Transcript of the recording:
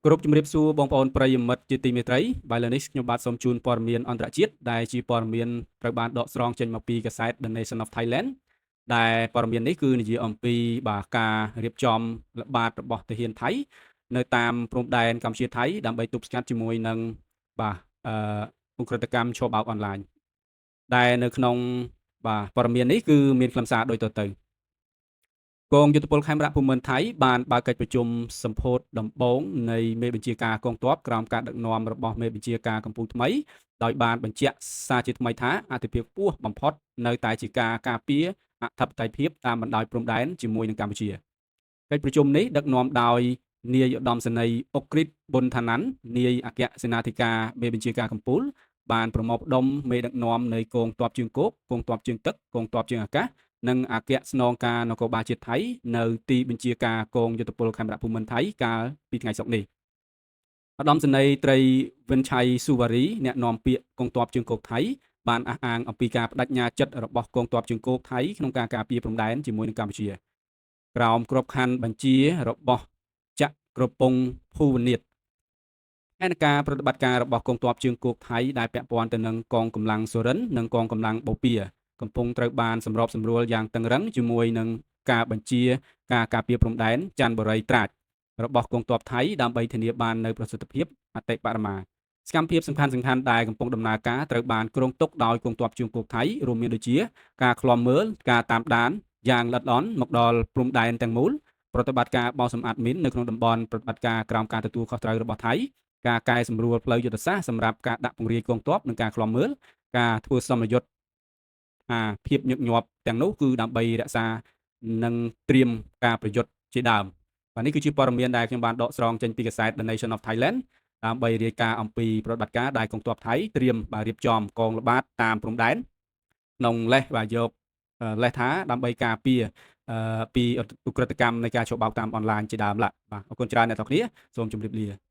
គ្រប់ជំរាបសួរបងប្អូនប្រិយមិត្តជាទីមេត្រីបាទឥឡូវនេះខ្ញុំបាទសូមជូនព័ត៌មានអន្តរជាតិដែលជាព័ត៌មានត្រូវបានដកស្រង់ចេញមកពីកាសែត The Nation of Thailand ដែលព័ត៌មាននេះគឺនិយាយអំពីបាទការរៀបចំល្បាតរបស់ទាហានថៃនៅតាមព្រំដែនកម្ពុជាថៃដើម្បីទប់ស្កាត់ជាមួយនឹងបាទឧក្រិដ្ឋកម្មឆបោកអនឡាញដែលនៅក្នុងបាទព័ត៌មាននេះគឺមានខ្លឹមសារដូចតទៅកងយុទ្ធពលខេមរៈភូមិន្ទថៃបានបើកកិច្ចប្រជុំសម្ពោធដំបូងនៃមេបញ្ជាការកងទ័ពក្រោមការដឹកនាំរបស់មេបញ្ជាការកម្ពុជាថ្មីដោយបានបញ្ជាក់សារជាថ្មីថាអធិភាពខ្ពស់បំផុតនៅតែជាការការពារអធិបតេយ្យភាពតាមបណ្ដោយព្រំដែនជាមួយនឹងកម្ពុជាកិច្ចប្រជុំនេះដឹកនាំដោយនាយឧត្តមសេនីយ៍អុកគ្រីតប៊ុនថាណាន់នាយអគ្គសេនាធិការមេបញ្ជាការកម្ពុជាបានប្រមូលផ្ដុំមេដឹកនាំនៃកងទ័ពជើងគោកកងទ័ពជើងទឹកកងទ័ពជើងអាកាសនិងអគ្គស្នងការនគរបាលជាតិថៃនៅទីបញ្ជាការកងយុទ្ធពលខេមរៈភូមិន្ទថៃកាលពីថ្ងៃសុក្រនេះឧត្តមសេនីយ៍ត្រីវិនឆៃស៊ូវ៉ារីអ្នកនាំពាក្យកងទ័ពជើងគោកថៃបានអះអាងអំពីការបដិញ្ញាចិត្តរបស់កងទ័ពជើងគោកថៃក្នុងការការពារព្រំដែនជាមួយនឹងកម្ពុជាក្រោមក្របខ័ណ្ឌបញ្ជារបស់ចក្រពងភូវនាថផែនការប្រតិបត្តិការរបស់កងទ័ពជើងគោកថៃដែលពាក់ព័ន្ធទៅនឹងកងកម្លាំងសូរិននិងកងកម្លាំងបូព៌ាកំពុងត្រូវបានសម្របសម្រួលយ៉ាងតឹងរ៉ឹងជាមួយនឹងការបញ្ជាការការពារព្រំដែនច័ន្ទបុរីត្រាចរបស់កងទ័ពថៃដើម្បីធានាបាននូវប្រសិទ្ធភាពអតិបរមាសកម្មភាពសំខាន់ៗដែលកំពុងដំណើរការត្រូវបានគ្រោងទុកដោយកងទ័ពជើងគោកថៃរួមមានដូចជាការឃ្លាំមើលការតាមដានយ៉ាងល្អិតល្អន់មកដល់ព្រំដែនទាំងមូលប្រតិបត្តិការបោសសម្អាតមីននៅក្នុងតំបន់ប្រតិបត្តិការក្រោមការទទួលខុសត្រូវរបស់ថៃការកែសម្រួលផ្លូវយុទ្ធសាស្ត្រសម្រាប់ការដាក់ពង្រាយកងទ័ពនិងការឃ្លាំមើលការធ្វើសមយុទ្ធភាពញឹកញាប់ទាំងនោះគឺដើម្បីរក្សានិងត្រៀមការប្រយុទ្ធជាដើមបាទនេះគឺជាព័ត៌មានដែលខ្ញុំបានដកស្រង់ចេញពីកាសែត The Nation of Thailand ដើម្បីរាយការណ៍អំពីប្រតិបត្តិការដែលកងទ័ពថៃត្រៀមរៀបចំកងល្បាតតាមព្រំដែនក្នុងលេសបាទយកលេសថាដើម្បីការពារពីឧក្រិដ្ឋកម្មនៃការឆបោកតាមអនឡាញជាដើមបាទអរគុណច្រើនអ្នកទាំងគ្នាសូមជម្រាបលា